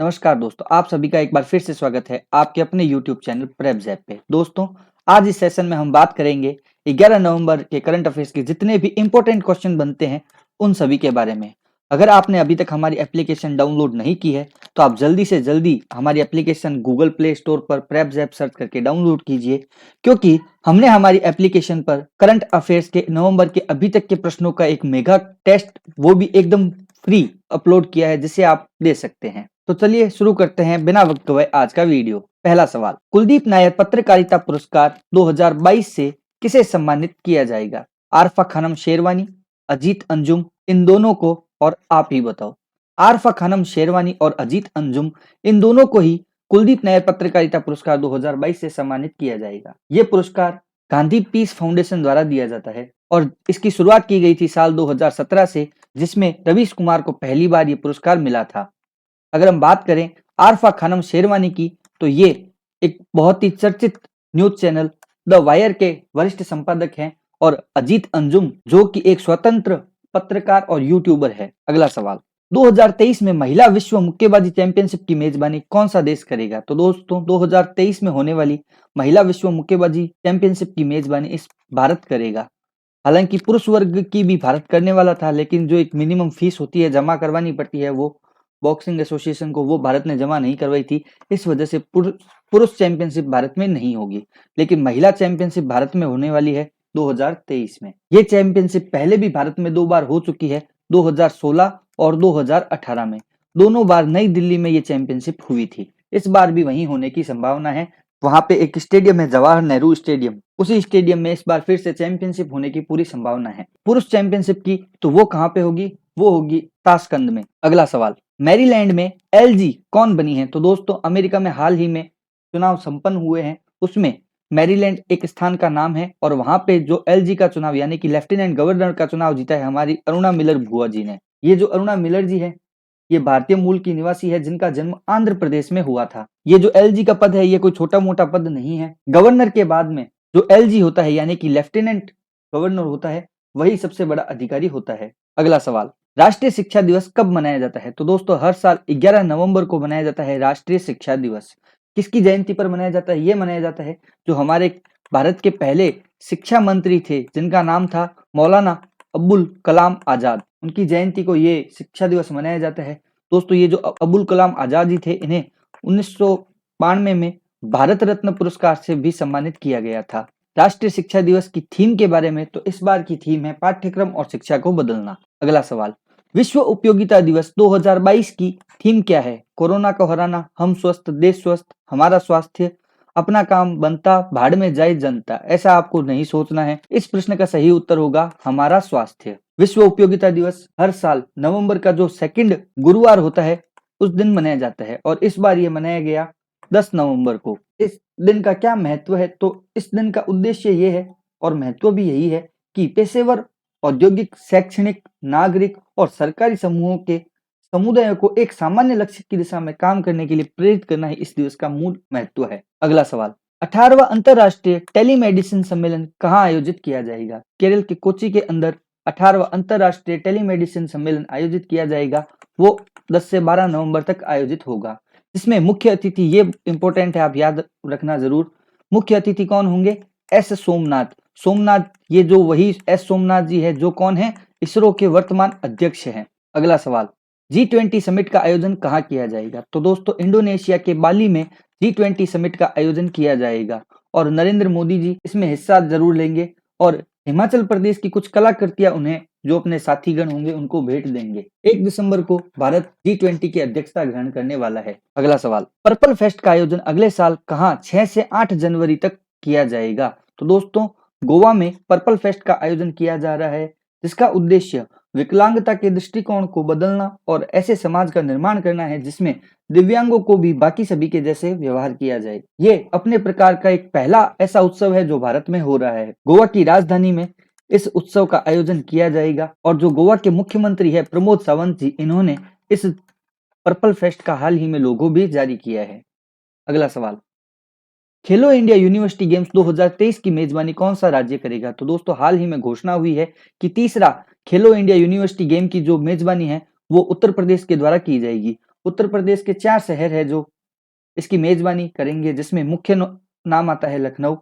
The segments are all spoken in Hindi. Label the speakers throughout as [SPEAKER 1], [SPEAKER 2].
[SPEAKER 1] नमस्कार दोस्तों, आप सभी का एक बार फिर से स्वागत है आपके अपने YouTube चैनल प्रेब्स ऐप पे। दोस्तों, आज इस सेशन में हम बात करेंगे 11 नवंबर के करंट अफेयर्स के जितने भी इंपॉर्टेंट क्वेश्चन बनते हैं उन सभी के बारे में। अगर आपने अभी तक हमारी एप्लीकेशन डाउनलोड नहीं की है तो आप जल्दी से जल्दी हमारी एप्लीकेशन गूगल प्ले स्टोर पर प्रेब्स ऐप सर्च करके डाउनलोड कीजिए, क्योंकि हमने हमारी एप्लीकेशन पर करंट अफेयर्स के नवंबर के अभी तक के प्रश्नों का एक मेगा टेस्ट वो भी एकदम फ्री अपलोड किया है, जिसे आप दे सकते हैं। तो चलिए शुरू करते हैं बिना वक्त गवाए आज का वीडियो। पहला सवाल, कुलदीप नायर पत्रकारिता पुरस्कार 2022 से किसे सम्मानित किया जाएगा? आरफा खानम शेरवानी, अजीत अंजुम, इन दोनों को, और आप ही बताओ। आरफा खानम शेरवानी और अजीत अंजुम, इन दोनों को ही कुलदीप नायर पत्रकारिता पुरस्कार 2022 से सम्मानित किया जाएगा। ये पुरस्कार गांधी पीस फाउंडेशन द्वारा दिया जाता है और इसकी शुरुआत की गई थी साल 2017 से, जिसमें रवीश कुमार को पहली बार ये पुरस्कार मिला था। अगर हम बात करें आरफा खानम शेरवानी की, तो ये एक बहुत ही चर्चित न्यूज चैनल द वायर के वरिष्ठ संपादक हैं, और अजीत अंजुम जो कि एक स्वतंत्र पत्रकार और यूट्यूबर है। अगला सवाल, 2023 में महिला विश्व मुक्केबाजी चैंपियनशिप की मेजबानी कौन सा देश करेगा? तो दोस्तों, 2023 में होने वाली महिला विश्व मुक्केबाजी चैंपियनशिप की मेजबानी इस भारत करेगा। हालांकि पुरुष वर्ग की भी भारत करने वाला था, लेकिन जो एक मिनिमम फीस होती है जमा करवानी पड़ती है वो बॉक्सिंग एसोसिएशन को, वो भारत ने जमा नहीं करवाई थी। इस वजह से पुरुष चैंपियनशिप भारत में नहीं होगी, लेकिन महिला चैंपियनशिप भारत में होने वाली है 2023 में। ये चैंपियनशिप पहले भी भारत में 2 बार हो चुकी है, 2016 और 2018 में। दोनों बार नई दिल्ली में ये चैंपियनशिप हुई थी। इस बार भी वहीं होने की संभावना है। वहां पे एक स्टेडियम है, जवाहर नेहरू स्टेडियम, उसी स्टेडियम में इस बार फिर से चैंपियनशिप होने की पूरी संभावना है। पुरुष चैंपियनशिप की तो वो कहाँ पे होगी? वो होगी ताशकंद में। अगला सवाल, मैरीलैंड में एलजी कौन बनी है? तो दोस्तों, अमेरिका में हाल ही में चुनाव संपन्न हुए हैं, उसमें मैरीलैंड एक स्थान का नाम है, और वहां पे जो एलजी का चुनाव यानी कि लेफ्टिनेंट गवर्नर का चुनाव जीता है हमारी अरुणा मिलर भुआ जी ने। ये जो अरुणा मिलर जी है, ये भारतीय मूल की निवासी है, जिनका जन्म आंध्र प्रदेश में हुआ था। ये जो एलजी का पद है, ये कोई छोटा मोटा पद नहीं है। गवर्नर के बाद में जो एलजी होता है यानी कि लेफ्टिनेंट गवर्नर होता है, वही सबसे बड़ा अधिकारी होता है। अगला सवाल, राष्ट्रीय शिक्षा दिवस कब मनाया जाता है? तो दोस्तों, हर साल 11 नवंबर को मनाया जाता है राष्ट्रीय शिक्षा दिवस। किसकी जयंती पर मनाया जाता है? ये मनाया जाता है जो हमारे भारत के पहले शिक्षा मंत्री थे, जिनका नाम था मौलाना अब्दुल कलाम आजाद। उनकी जयंती को ये शिक्षा दिवस मनाया जाता है। दोस्तों, ये जो अब्दुल कलाम आजाद जी थे, इन्हें 1992 में भारत रत्न पुरस्कार से भी सम्मानित किया गया था। राष्ट्रीय शिक्षा दिवस की थीम के बारे में, तो इस बार की थीम है पाठ्यक्रम और शिक्षा को बदलना। अगला सवाल, विश्व उपयोगिता दिवस 2022 की थीम क्या है? कोरोना को हराना, हम स्वस्थ देश स्वस्थ, हमारा स्वास्थ्य, अपना काम बनता, भाड़ में जाए जनता। ऐसा आपको नहीं सोचना है। इस प्रश्न का सही उत्तर होगा हमारा स्वास्थ्य। विश्व उपयोगिता दिवस हर साल नवंबर का जो सेकंड गुरुवार होता है उस दिन मनाया जाता है, और इस बार ये मनाया गया 10 नवंबर को। इस दिन का क्या महत्व है? तो इस दिन का उद्देश्य ये है और महत्व भी यही है कि पेशेवर, औद्योगिक, शैक्षणिक, नागरिक और सरकारी समूहों के समुदायों को एक सामान्य लक्ष्य की दिशा में काम करने के लिए प्रेरित करना ही इस दिवस का मूल महत्व है। अगला सवाल, 18वां अंतरराष्ट्रीय टेलीमेडिसिन सम्मेलन कहाँ आयोजित किया जाएगा? केरल के कोच्चि के अंदर 18वां अंतरराष्ट्रीय टेलीमेडिसिन सम्मेलन आयोजित किया जाएगा। वो 10 से 12 नवंबर तक आयोजित होगा, जिसमें मुख्य अतिथि, ये इंपॉर्टेंट है, आप याद रखना जरूर, मुख्य अतिथि कौन होंगे? एस सोमनाथ। सोमनाथ, ये जो वही एस सोमनाथ जी है जो कौन है? इसरो के वर्तमान अध्यक्ष हैं। अगला सवाल, G20 समिट का आयोजन कहाँ किया जाएगा? तो दोस्तों, इंडोनेशिया के बाली में G20 समिट का आयोजन किया जाएगा, और नरेंद्र मोदी जी इसमें हिस्सा जरूर लेंगे, और हिमाचल प्रदेश की कुछ कलाकृतियां उन्हें, जो अपने साथीगण होंगे, उनको भेंट देंगे। 1 दिसंबर को भारत G20 की अध्यक्षता ग्रहण करने वाला है। अगला सवाल, पर्पल फेस्ट का आयोजन अगले साल कहाँ 6 से 8 जनवरी तक किया जाएगा? तो दोस्तों, गोवा में पर्पल फेस्ट का आयोजन किया जा रहा है, जिसका उद्देश्य विकलांगता के दृष्टिकोण को बदलना और ऐसे समाज का निर्माण करना है जिसमें दिव्यांगों को भी बाकी सभी के जैसे व्यवहार किया जाए। ये अपने प्रकार का एक पहला ऐसा उत्सव है जो भारत में हो रहा है। गोवा की राजधानी में इस उत्सव का आयोजन किया जाएगा, और जो गोवा के मुख्यमंत्री है प्रमोद सावंत जी, इन्होंने इस पर्पल फेस्ट का हाल ही में लोगो भी जारी किया है। अगला सवाल, खेलो इंडिया यूनिवर्सिटी गेम्स 2023 की मेजबानी कौन सा राज्य करेगा? तो दोस्तों, हाल ही में घोषणा हुई है कि तीसरा खेलो इंडिया यूनिवर्सिटी गेम की जो मेजबानी है वो उत्तर प्रदेश के द्वारा की जाएगी। उत्तर प्रदेश के 4 शहर है जो इसकी मेजबानी करेंगे, जिसमें मुख्य नाम आता है लखनऊ,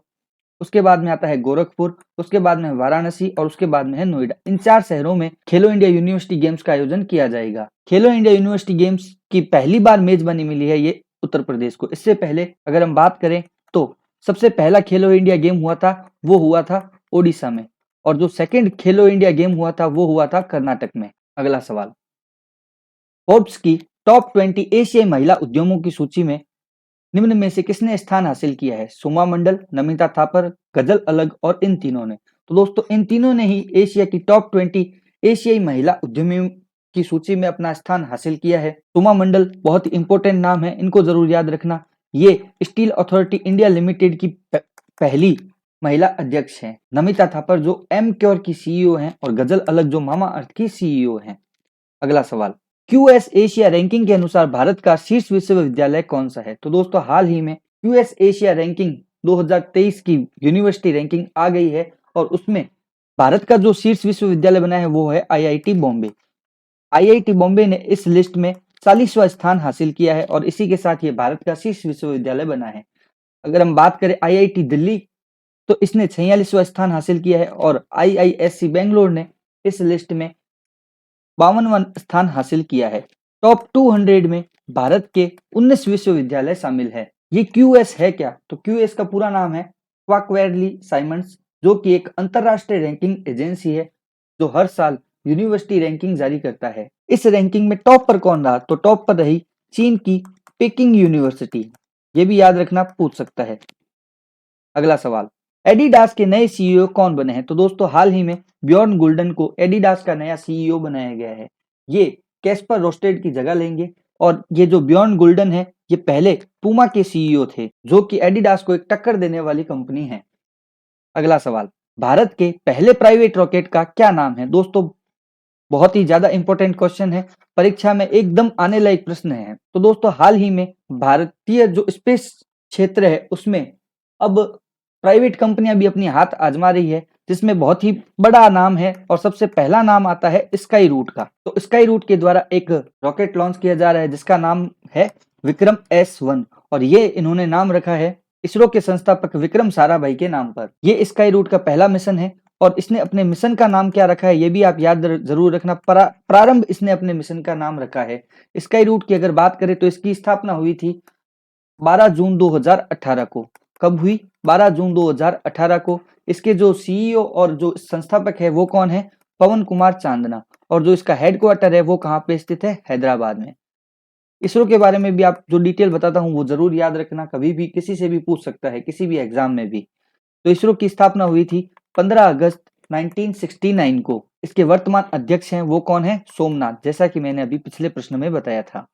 [SPEAKER 1] उसके बाद में आता है गोरखपुर, उसके बाद में वाराणसी और उसके बाद में है नोएडा। इन 4 शहरों में खेलो इंडिया यूनिवर्सिटी गेम्स का आयोजन किया जाएगा। खेलो इंडिया यूनिवर्सिटी गेम्स की पहली बार मेजबानी मिली है ये उत्तर प्रदेश को। इससे पहले अगर हम बात करें तो सबसे पहला खेलो इंडिया गेम हुआ था वो हुआ था ओडिशा में, और जो सेकंड खेलो इंडिया गेम हुआ था वो हुआ था कर्नाटक में। अगला सवाल, फोर्ब्स की टॉप 20 एशियाई महिला उद्यमों की सूची में निम्न में से किसने स्थान हासिल किया है? सोमा मंडल, नमिता थापर, गजल अलग और इन तीनों ने। तो दोस्तों इन तीनों ने ही एशिया की टॉप 20 एशियाई महिला उद्यमियों की सूची में अपना स्थान हासिल किया है। सोमा मंडल बहुत ही इंपॉर्टेंट नाम है, इनको जरूर याद रखना। ये स्टील अथॉरिटी इंडिया लिमिटेड की पहली महिला अध्यक्ष हैं। नमिता थापर जो एम क्योर की सीईओ हैं, और गजल अलग जो मामा अर्थ की सीईओ हैं। अगला सवाल, क्यूएस एशिया रैंकिंग के अनुसार भारत का शीर्ष विश्वविद्यालय कौन सा है? तो दोस्तों हाल ही में क्यूएस एशिया रैंकिंग 2023 की यूनिवर्सिटी रैंकिंग आ गई है, और उसमें भारत का जो शीर्ष विश्वविद्यालय बना है वो है आईआईटी बॉम्बे। आईआईटी बॉम्बे ने इस लिस्ट में 40वां स्थान हासिल किया है, और इसी के साथ ये भारत का शीर्ष विश्वविद्यालय बना है। अगर हम बात करें आईआईटी दिल्ली, तो इसने 46वां स्थान हासिल किया है, और आईआईएससी बेंगलोर ने इस लिस्ट में 52वां स्थान हासिल किया है। टॉप 200 में भारत के 19 विश्वविद्यालय शामिल है। ये क्यूएस है क्या? तो क्यूएस का पूरा नाम है क्वाकवेरली साइमंड्स, जो कि एक अंतरराष्ट्रीय रैंकिंग एजेंसी है जो हर साल यूनिवर्सिटी रैंकिंग जारी करता है। इस रैंकिंग में टॉप पर कौन रहा? तो टॉप पर रही चीन की पेकिंग यूनिवर्सिटी। ये भी याद रखना, पूछ सकता है। अगला सवाल, एडिडास के नए सीईओ कौन बने हैं? तो दोस्तों हाल ही में बियॉर्न गुल्डन को एडिडास का नया सीईओ बनाया गया है। ये कैस्पर रोस्टेड की जगह लेंगे, और ये जो बियॉर्न गुल्डन है ये पहले पूमा के सीईओ थे, जो कि एडिडास को एक टक्कर देने वाली कंपनी है। अगला सवाल, भारत के पहले प्राइवेट रॉकेट का क्या नाम है? दोस्तों बहुत ही ज्यादा इंपॉर्टेंट क्वेश्चन है, परीक्षा में एकदम आने लायक प्रश्न है। तो दोस्तों हाल ही में भारतीय जो स्पेस क्षेत्र है उसमें अब प्राइवेट कंपनियां भी अपनी हाथ आजमा रही है, जिसमें बहुत ही बड़ा नाम है और सबसे पहला नाम आता है स्काई रूट का। तो स्काई रूट के द्वारा एक रॉकेट लॉन्च किया जा रहा है जिसका नाम है विक्रम S1, और ये इन्होंने नाम रखा है इसरो के संस्थापक विक्रम साराभाई के नाम पर। ये स्काई रूट का पहला मिशन है, और इसने अपने मिशन का नाम क्या रखा है ये भी आप याद जरूर रखना। प्रारंभ इसने अपने मिशन का नाम रखा है स्काई रूट की। अगर बात करें तो इसकी स्थापना हुई थी 12 जून 2018 को। कब हुई? 12 जून 2018 को। इसके जो सीईओ और जो संस्थापक है वो कौन है? पवन कुमार चांदना। और जो इसका हेडक्वार्टर है वो कहाँ पे स्थित है? हैदराबाद में। इसरो के बारे में भी आप जो डिटेल बताता हूँ वो जरूर याद रखना, कभी भी किसी से भी पूछ सकता है, किसी भी एग्जाम में भी। तो इसरो की स्थापना हुई थी 15 अगस्त 1969 को। इसके वर्तमान अध्यक्ष हैं वो कौन है? सोमनाथ, जैसा कि मैंने अभी पिछले प्रश्न में बताया था।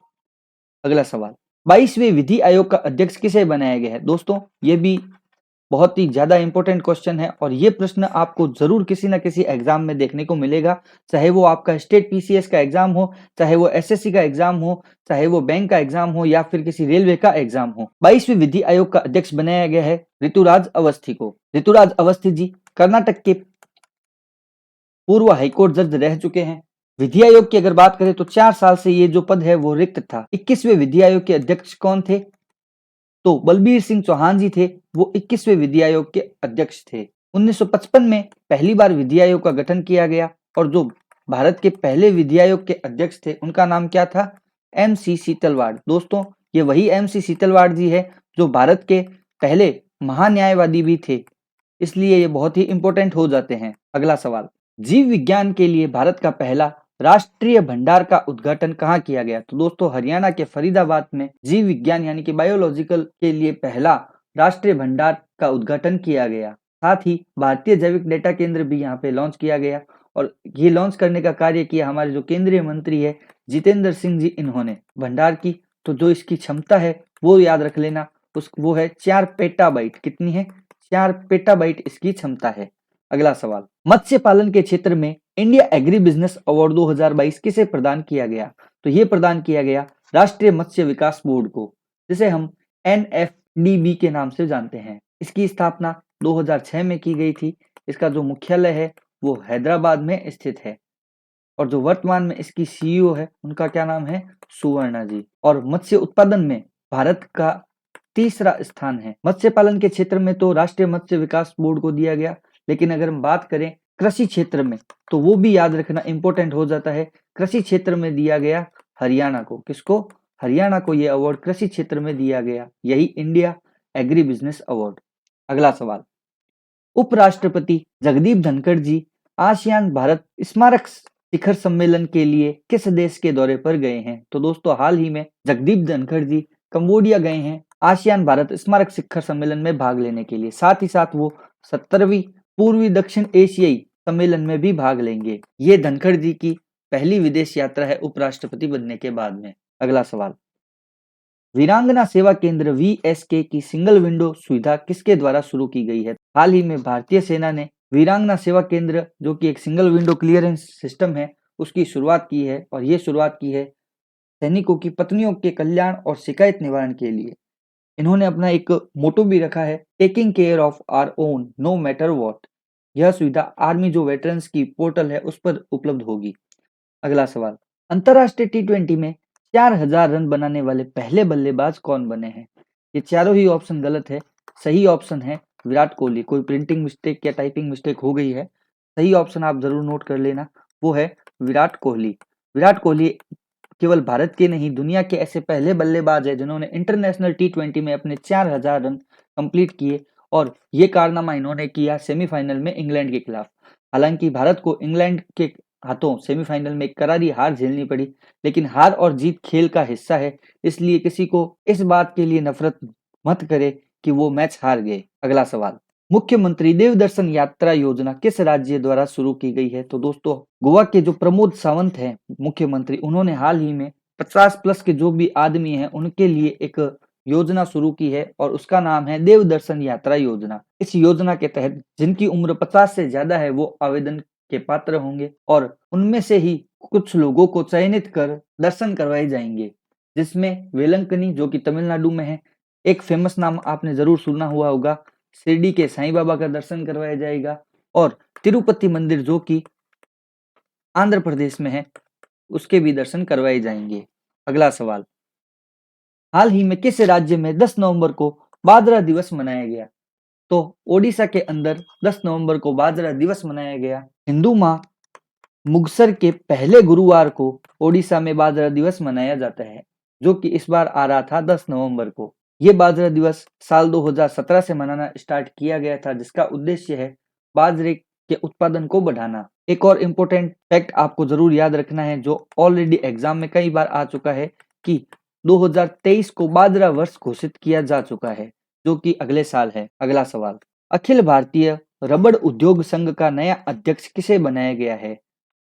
[SPEAKER 1] अगला सवाल, 22वें विधि आयोग का अध्यक्ष किसे बनाया गया है? दोस्तों ये भी बहुत ही ज्यादा इंपॉर्टेंट क्वेश्चन है, और ये प्रश्न आपको जरूर किसी ना किसी एग्जाम में देखने को मिलेगा, चाहे वो आपका स्टेट पीसीएस का एग्जाम हो, चाहे वो एसएससी का एग्जाम हो, चाहे वो बैंक का एग्जाम हो, या फिर किसी रेलवे का एग्जाम हो। 22वें विधि आयोग का अध्यक्ष बनाया गया है ऋतुराज अवस्थी को। ऋतुराज अवस्थी जी कर्नाटक के पूर्व हाईकोर्ट जज रह चुके हैं। विधि आयोग की अगर बात करें तो 4 साल से ये जो पद है वो रिक्त था। 21वें विधि आयोग के अध्यक्ष कौन थे? तो बलबीर सिंह चौहान जी थे, वो 21वें विधि आयोग के अध्यक्ष थे। 1955 में पहली बार विधि आयोग का गठन किया गया, और जो भारत के पहले विधि आयोग के अध्यक्ष थे उनका नाम क्या था? MC सीतलवाड़। दोस्तों ये वही MC सीतलवाड़ जी है जो भारत के पहले महान्यायवादी भी थे, इसलिए ये बहुत ही इंपॉर्टेंट हो जाते हैं। अगला सवाल, जीव विज्ञान के लिए भारत का पहला राष्ट्रीय भंडार का उद्घाटन कहाँ किया गया? तो दोस्तों हरियाणा के फरीदाबाद में जीव विज्ञान यानी कि बायोलॉजिकल के लिए पहला राष्ट्रीय भंडार का उद्घाटन किया गया। साथ ही भारतीय जैविक डेटा केंद्र भी यहाँ पे लॉन्च किया गया, और ये लॉन्च करने का कार्य किया हमारे जो केंद्रीय मंत्री है जितेंद्र सिंह जी, इन्होंने भंडार की। तो जो इसकी क्षमता है वो याद रख लेना, वो है 4 पेटाबाइट। कितनी है? 4 पेटाबाइट इसकी क्षमता है। अगला सवाल, मत्स्य पालन के क्षेत्र में इंडिया एग्री बिजनेस अवार्ड 2022 किसे प्रदान किया गया? तो ये प्रदान किया गया राष्ट्रीय मत्स्य विकास बोर्ड को, जिसे हम NFDB के नाम से जानते हैं। इसकी स्थापना 2006 में की गई थी। इसका जो मुख्यालय है वो हैदराबाद में स्थित है। और जो वर्तमान में इसकी सीईओ है उनका क्या नाम है, सुवर्णा जी। और मत्स्य उत्पादन में भारत का तीसरा स्थान है। मत्स्य पालन के क्षेत्र में तो राष्ट्रीय मत्स्य विकास बोर्ड को दिया गया, लेकिन अगर हम बात करें कृषि क्षेत्र में तो वो भी याद रखना इंपॉर्टेंट हो जाता है। कृषि क्षेत्र में दिया गया हरियाणा को। किसको? हरियाणा को ये अवार्ड कृषि क्षेत्र में दिया गया, यही इंडिया एग्री बिजनेस अवार्ड। अगला सवाल, उपराष्ट्रपति जगदीप धनखड़ जी आसियान भारत स्मारक शिखर सम्मेलन के लिए किस देश के दौरे पर गए हैं? तो दोस्तों हाल ही में जगदीप धनखड़ जी कंबोडिया गए हैं आसियान भारत स्मारक शिखर सम्मेलन में भाग लेने के लिए। साथ ही साथ वो 70वीं पूर्वी दक्षिण एशियाई सम्मेलन में भी भाग लेंगे। ये धनखड़ जी की पहली विदेश यात्रा है उपराष्ट्रपति बनने के बाद में। अगला सवाल, वीरांगना सेवा केंद्र वीएसके की सिंगल विंडो सुविधा किसके द्वारा शुरू की गई है? हाल ही में भारतीय सेना ने वीरांगना सेवा केंद्र जो कि एक सिंगल विंडो क्लियरेंस सिस्टम है उसकी शुरुआत की है, और ये शुरुआत की है सैनिकों की पत्नियों के कल्याण और शिकायत निवारण के लिए। इन्होंने अपना एक मोटो भी रखा है, taking care of our own no matter what. यह सुविधा आर्मी जो वेटरन्स की पोर्टल है उस पर उपलब्ध होगी। अगला सवाल, अंतरराष्ट्रीय टी20 में 4000 रन बनाने वाले पहले बल्लेबाज कौन बने हैं? ये चारों ही ऑप्शन गलत है। सही ऑप्शन है विराट कोहली। कोई प्रिंटिंग मिस्टेक या टाइपिंग मिस्टेक हो गई है, सही ऑप्शन आप जरूर नोट कर लेना, वो है विराट कोहली। विराट कोहली केवल भारत के नहीं दुनिया के ऐसे पहले बल्लेबाज है जिन्होंने इंटरनेशनल टी20 में अपने 4000 रन कंप्लीट किए, और ये कारनामा इन्होंने किया सेमीफाइनल में इंग्लैंड के खिलाफ। हालांकि भारत को इंग्लैंड के हाथों सेमीफाइनल में एक करारी हार झेलनी पड़ी, लेकिन हार और जीत खेल का हिस्सा है, इसलिए किसी को इस बात के लिए नफरत मत करे कि वो मैच हार गए। अगला सवाल, मुख्यमंत्री देवदर्शन यात्रा योजना किस राज्य द्वारा शुरू की गई है? तो दोस्तों गोवा के जो प्रमोद सावंत हैं मुख्यमंत्री, उन्होंने हाल ही में 50 प्लस के जो भी आदमी हैं उनके लिए एक योजना शुरू की है, और उसका नाम है देवदर्शन यात्रा योजना। इस योजना के तहत जिनकी उम्र 50 से ज्यादा है वो आवेदन के पात्र होंगे, और उनमें से ही कुछ लोगों को चयनित कर दर्शन करवाए जाएंगे, जिसमें वेलंकनी जो कि तमिलनाडु में है, एक फेमस नाम आपने जरूर सुना हुआ होगा, शिरडी के साईं बाबा का दर्शन करवाया जाएगा, और तिरुपति मंदिर जो कि आंध्र प्रदेश में है उसके भी दर्शन करवाए जाएंगे। अगला सवाल, हाल ही में किस राज्य में 10 नवंबर को बाजरा दिवस मनाया गया? तो ओडिशा के अंदर 10 नवंबर को बाजरा दिवस मनाया गया। हिंदू माह मुगसर के पहले गुरुवार को ओडिशा में बाजरा दिवस मनाया जाता है, जो कि इस बार आ रहा था 10 नवंबर को। ये बाजरा दिवस साल 2017 से मनाना स्टार्ट किया गया था, जिसका उद्देश्य है बाजरे के उत्पादन को बढ़ाना। एक और इम्पोर्टेंट फैक्ट आपको जरूर याद रखना है जो ऑलरेडी एग्जाम में कई बार आ चुका है कि 2023 को बाजरा वर्ष घोषित किया जा चुका है, जो कि अगले साल है। अगला सवाल, अखिल भारतीय रबड़ उद्योग संघ का नया अध्यक्ष किसे बनाया गया है?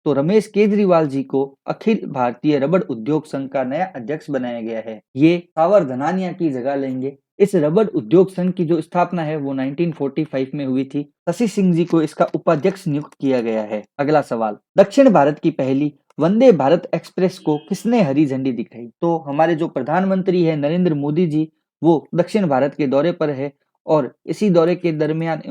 [SPEAKER 1] तो रमेश केजरीवाल जी को अखिल भारतीय रबड़ उद्योग संघ का नया अध्यक्ष बनाया गया है। ये सावर धनानिया की जगह लेंगे। इस रबड़ उद्योग संघ की जो स्थापना है वो 1945 में हुई थी। शशि सिंह जी को इसका उपाध्यक्ष नियुक्त किया गया है। अगला सवाल, दक्षिण भारत की पहली वंदे भारत एक्सप्रेस को किसने हरी झंडी दिखाई? तो हमारे जो प्रधानमंत्री है नरेंद्र मोदी जी, वो दक्षिण भारत के दौरे पर है, और इसी दौरे के दरमियान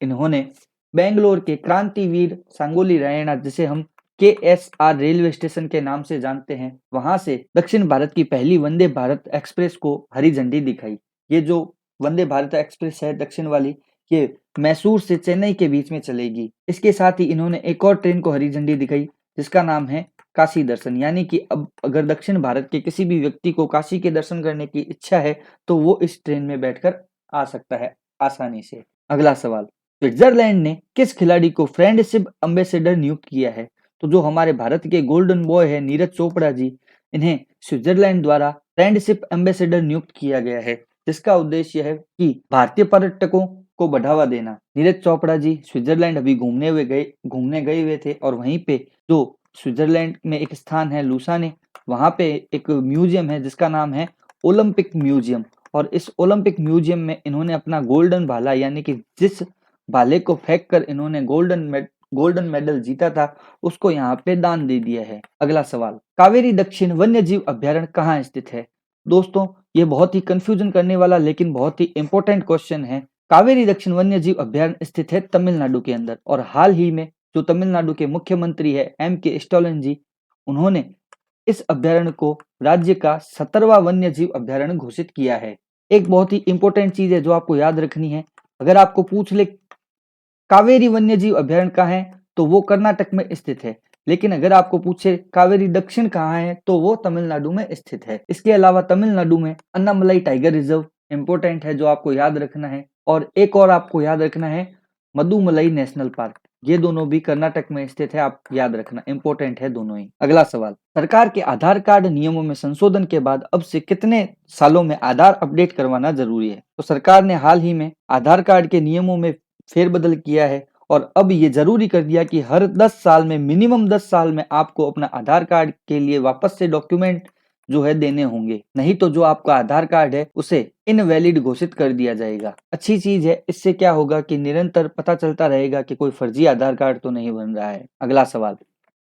[SPEAKER 1] इन्होंने बेंगलोर के क्रांतिवीर सांगोली रायण्णा, जिसे हम KSR रेलवे स्टेशन के नाम से जानते हैं, वहां से दक्षिण भारत की पहली वंदे भारत एक्सप्रेस को हरी झंडी दिखाई। ये जो वंदे भारत एक्सप्रेस है दक्षिण वाली, ये मैसूर से चेन्नई के बीच में चलेगी। इसके साथ ही इन्होंने एक और ट्रेन को हरी झंडी दिखाई जिसका नाम है काशी दर्शन, यानी कि अब अगर दक्षिण भारत के किसी भी व्यक्ति को काशी के दर्शन करने की इच्छा है तो वो इस ट्रेन में बैठकर आ सकता है आसानी से। अगला सवाल, स्विट्जरलैंड ने किस खिलाड़ी को फ्रेंडशिप एम्बेसडर नियुक्त किया है? तो जो हमारे भारत के गोल्डन बॉय है नीरज चोपड़ा जी, इन्हें स्विट्जरलैंड द्वारा फ्रेंडशिप एम्बेसडर नियुक्त किया गया है, जिसका उद्देश्य है कि भारतीय पर्यटकों को बढ़ावा देना। नीरज चोपड़ा जी स्विट्जरलैंड अभी घूमने गए हुए थे, और वहीं पे जो स्विट्जरलैंड में एक स्थान है लूसाने, वहां पे एक म्यूजियम है जिसका नाम है ओलंपिक म्यूजियम, और इस ओलंपिक म्यूजियम में इन्होंने अपना गोल्डन भाला, यानी कि जिस भाले को फेंक कर इन्होंने गोल्डन मेडल जीता था, उसको यहाँ पे दान दे दिया है। अगला सवाल, कावेरी दक्षिण वन्य जीव अभ्यारण्य कहाँ स्थित है? दोस्तों ये बहुत ही कंफ्यूजन करने वाला लेकिन बहुत ही इंपॉर्टेंट क्वेश्चन है। कावेरी दक्षिण वन्य जीव अभ्यारण्य स्थित है तमिलनाडु के अंदर, और हाल ही में जो तमिलनाडु के मुख्यमंत्री है M.K. स्टालिन जी, उन्होंने इस अभ्यारण्य को राज्य का 17वां वन्य जीव अभ्यारण्य घोषित किया है। एक बहुत ही इंपॉर्टेंट चीज है जो आपको याद रखनी है, अगर आपको पूछ ले कावेरी वन्य जीव अभ्यारण्य कहाँ है तो वो कर्नाटक में स्थित है, लेकिन अगर आपको पूछे कावेरी दक्षिण कहाँ है तो वो तमिलनाडु में स्थित है। इसके अलावा तमिलनाडु में अन्नामलाई टाइगर रिजर्व इंपोर्टेंट है जो आपको याद रखना है, और एक और आपको याद रखना है मदुमलाई नेशनल पार्क, ये दोनों भी कर्नाटक में स्थित है, आप याद रखना, इंपॉर्टेंट है दोनों ही। अगला सवाल, सरकार के आधार कार्ड नियमों में संशोधन के बाद अब से कितने सालों में आधार अपडेट करवाना जरूरी है? तो सरकार ने हाल ही में आधार कार्ड के नियमों में फेरबदल किया है और अब ये जरूरी कर दिया कि हर 10 साल में, मिनिमम 10 साल में आपको अपना आधार कार्ड के लिए वापस से डॉक्यूमेंट जो है देने होंगे, नहीं तो जो आपका आधार कार्ड है उसे इनवैलिड घोषित कर दिया जाएगा। अच्छी चीज है, इससे क्या होगा कि निरंतर पता चलता रहेगा कि कोई फर्जी आधार कार्ड तो नहीं बन रहा है। अगला सवाल,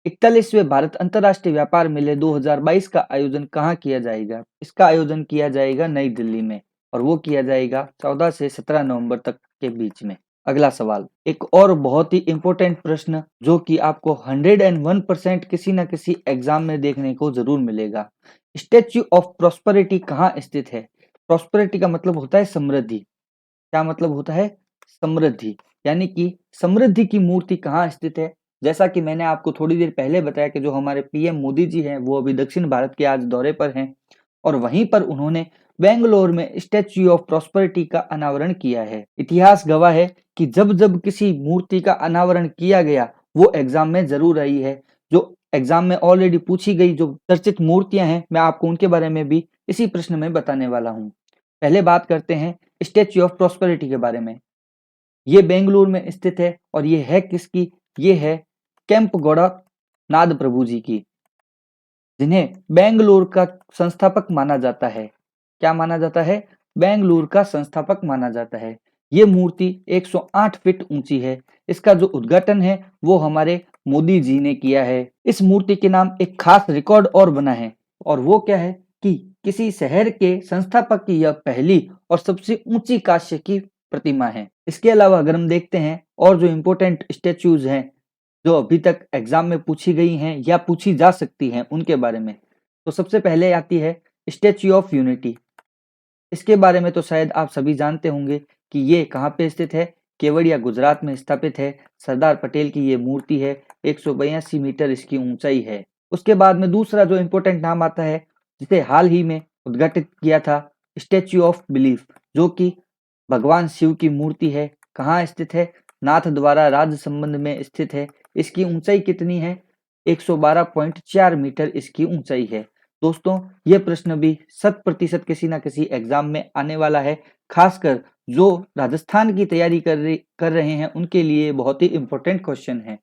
[SPEAKER 1] 41वें भारत अंतर्राष्ट्रीय व्यापार मेले 2022 का आयोजन कहाँ किया जाएगा? इसका आयोजन किया जाएगा नई दिल्ली में, और वो किया जाएगा 14 से 17 नवंबर तक के बीच में। अगला सवाल, एक और बहुत ही इंपॉर्टेंट प्रश्न जो कि आपको 101% किसी न किसी एग्जाम में देखने को जरूर मिलेगा, स्टैच्यू ऑफ प्रॉस्पेरिटी कहाँ स्थित है? प्रॉस्पेरिटी का मतलब होता है समृद्धि। क्या मतलब होता है? समृद्धि, यानी कि समृद्धि की मूर्ति कहाँ स्थित है? जैसा कि मैंने आपको थोड़ी देर पहले बताया कि जो हमारे पीएम मोदी जी हैं वो अभी दक्षिण भारत के आज दौरे पर हैं, और वहीं पर उन्होंने बेंगलोर में स्टैच्यू ऑफ प्रॉस्पेरिटी का अनावरण किया है। इतिहास गवाह है कि जब जब किसी मूर्ति का अनावरण किया गया वो एग्जाम में जरूर आई है। जो एग्जाम में ऑलरेडी पूछी गई जो चर्चित मूर्तियां हैं, मैं आपको उनके बारे में भी इसी प्रश्न में बताने वाला हूँ। पहले बात करते हैं स्टैच्यू ऑफ प्रॉस्पेरिटी के बारे में। ये बेंगलुरु में स्थित है और ये है किसकी? ये है केम्पगौड़ा नाद प्रभु जी की, जिन्हें बेंगलुरु का संस्थापक माना जाता है। क्या माना जाता है? बेंगलुरु का संस्थापक माना जाता है। ये मूर्ति 108 फीट ऊंची है। इसका जो उद्घाटन है वो हमारे मोदी जी ने किया है। इस मूर्ति के नाम एक खास रिकॉर्ड और बना है, और वो क्या है कि किसी शहर के संस्थापक की यह पहली और सबसे ऊंची कांस्य की प्रतिमा है। इसके अलावा अगर हम देखते हैं और जो इम्पोर्टेंट स्टेच्यूज हैं जो अभी तक एग्जाम में पूछी गई हैं या पूछी जा सकती हैं उनके बारे में, तो सबसे पहले आती है स्टैच्यू ऑफ यूनिटी। इसके बारे में तो शायद आप सभी जानते होंगे कि ये कहाँ पे स्थित है। केवड़िया गुजरात में स्थापित है। सरदार पटेल की ये मूर्ति है, 182 मीटर इसकी ऊंचाई है। उसके बाद में दूसरा जो इम्पोर्टेंट नाम आता है जिसे हाल ही में उद्घाटित किया था, स्टैच्यू ऑफ बिलीफ, जो कि भगवान शिव की मूर्ति है। कहाँ स्थित है? नाथ द्वारा राज संबंध में स्थित है। इसकी ऊंचाई कितनी है? 112.4 मीटर इसकी ऊंचाई है। दोस्तों, ये प्रश्न भी 100% किसी ना किसी एग्जाम में आने वाला है, खासकर जो राजस्थान की तैयारी कर रहे हैं उनके लिए बहुत ही इंपॉर्टेंट क्वेश्चन है।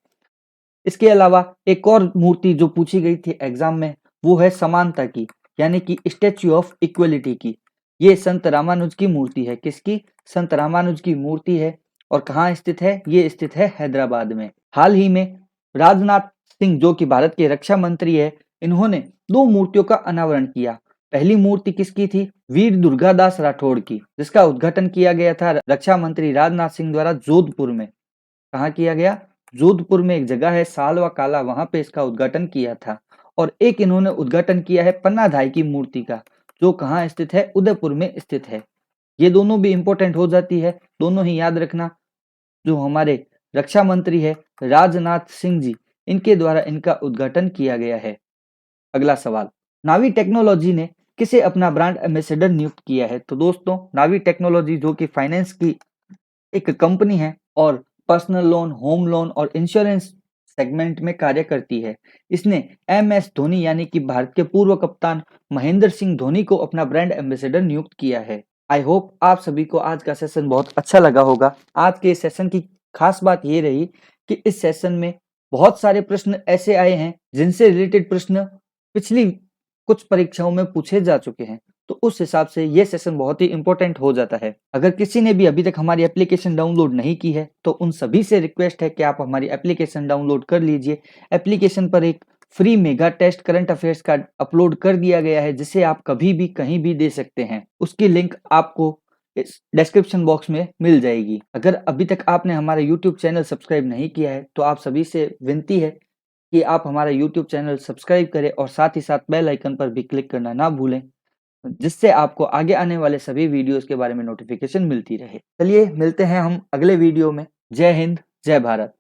[SPEAKER 1] इसके अलावा एक और मूर्ति जो पूछी गई थी एग्जाम में वो है समानता की, यानी कि स्टैच्यू ऑफ इक्वलिटी की। ये संत रामानुज की मूर्ति है। किसकी? संत रामानुज की मूर्ति है। और कहाँ स्थित है? ये स्थित है हैदराबाद में। हाल ही में राजनाथ सिंह जो कि भारत के रक्षा मंत्री है, इन्होंने 2 मूर्तियों का अनावरण किया। पहली मूर्ति किसकी थी? वीर दुर्गादास राठौड़ की, जिसका उद्घाटन किया गया था रक्षा मंत्री राजनाथ सिंह द्वारा जोधपुर में। कहाँ किया गया? जोधपुर में एक जगह है सालवा काला, वहां पे इसका उद्घाटन किया था। और एक इन्होंने उद्घाटन किया है पन्नाधाय की मूर्ति का, जो कहाँ स्थित है? उदयपुर में स्थित है। ये दोनों भी इंपॉर्टेंट हो जाती है, दोनों ही याद रखना। जो हमारे रक्षा मंत्री है राजनाथ सिंह जी, इनके द्वारा इनका उद्घाटन किया गया है। अगला सवाल, नावी टेक्नोलॉजी ने किसे अपना ब्रांड एम्बेसडर नियुक्त किया है? तो दोस्तों, नावी टेक्नोलॉजी जो कि फाइनेंस की एक कंपनी है और पर्सनल लोन, होम लोन और इंश्योरेंस सेगमेंट में कार्य करती है। इसने MS धोनी यानी कि भारत के पूर्व कप्तान महेंद्र सिंह धोनी को अपना ब्रांड एम्बेसडर नियुक्त किया है। आई होप आप सभी को आज का सेशन बहुत अच्छा लगा होगा। आज के सेशन की खास बात ये रही कि इस सेशन में बहुत सारे प्रश्न ऐसे आए हैं जिनसे रिलेटेड प्रश्न पिछली कुछ परीक्षाओं में पूछे जा चुके हैं, तो उस हिसाब से ये सेशन बहुत ही इंपॉर्टेंट हो जाता है। अगर किसी ने भी अभी तक हमारी एप्लीकेशन डाउनलोड नहीं की है तो उन सभी से रिक्वेस्ट है कि आप हमारी एप्लीकेशन डाउनलोड कर लीजिए। एप्लीकेशन पर एक free mega test current affairs का अपलोड कर दिया गया है, जिसे आप कभी भी कहीं भी दे सकते हैं। उसकी लिंक आपको इस डिस्क्रिप्शन बॉक्स में मिल जाएगी। अगर अभी तक आपने हमारा यूट्यूब चैनल सब्सक्राइब नहीं किया है तो आप सभी से विनती है कि आप हमारा यूट्यूब चैनल सब्सक्राइब करें और साथ ही साथ बेल आइकन पर भी क्लिक करना ना भूलें, जिससे आपको आगे आने वाले सभी वीडियोस के बारे में नोटिफिकेशन मिलती रहे। चलिए मिलते हैं हम अगले वीडियो में। जय हिंद, जय भारत।